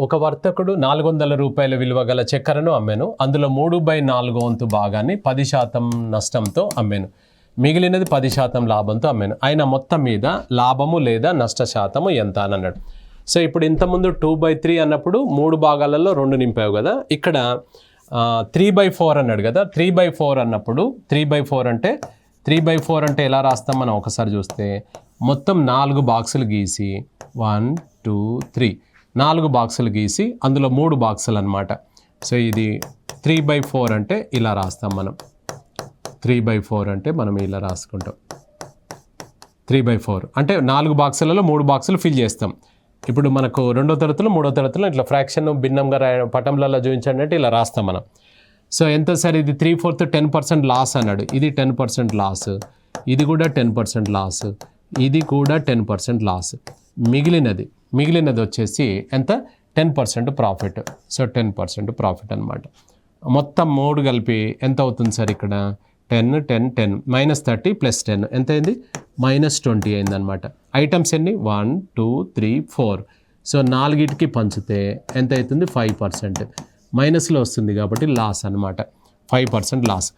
ఒక వర్తకుడు 400 రూపాయల విలువ గల చక్కెరను అమ్మాను. అందులో 3/4 వంతు భాగాన్ని 10% నష్టంతో అమ్మాను. మిగిలినది 10% లాభంతో అమ్మాను. ఆయన మొత్తం మీద లాభము లేదా నష్ట శాతము ఎంత అని అన్నాడు. సో ఇప్పుడు ఇంతకుముందు 2/3 అన్నప్పుడు 3 భాగాలలో 2 నింపావు కదా. ఇక్కడ 3/4 అన్నాడు కదా. 3/4 అన్నప్పుడు 3/4 అంటే ఎలా రాస్తాం మనం ఒకసారి చూస్తే, మొత్తం 4 బాక్సులు గీసి 1 2 3 4 బాక్సులు గీసి అందులో 3 బాక్సులు అనమాట. సో ఇది 3/4 అంటే ఇలా రాస్తాం మనం. 3/4 అంటే మనం ఇలా రాసుకుంటాం. 3/4 అంటే 4 బాక్సులలో 3 బాక్సులు ఫిల్ చేస్తాం. ఇప్పుడు మనకు 2వ తరగతిలో 3వ తరగతిలో ఇట్లా ఫ్రాక్షన్ భిన్నంగా పటంలలో చూపించండి అంటే ఇలా రాస్తాం మనం. సో ఎంత సార్ ఇది 3/4 10% లాస్ అన్నాడు. ఇది 10% లాస్, ఇది కూడా 10% లాస్, ఇది కూడా 10% లాస్. మిగిలినది వచ్చేసి ఎంత 10% ప్రాఫిట్. సో 10% ప్రాఫిట్ అనమాట. మొత్తం 3 కలిపి ఎంత అవుతుంది సార్ ఇక్కడ 10 10 10 -30 + 10 ఎంత అయింది -20 అయింది అనమాట. ఐటమ్స్ ఎన్ని 1 2 3 4. సో 4కి పంచితే ఎంత అవుతుంది 5%. మైనస్లో వస్తుంది కాబట్టి లాస్ అనమాట. 5% లాస్.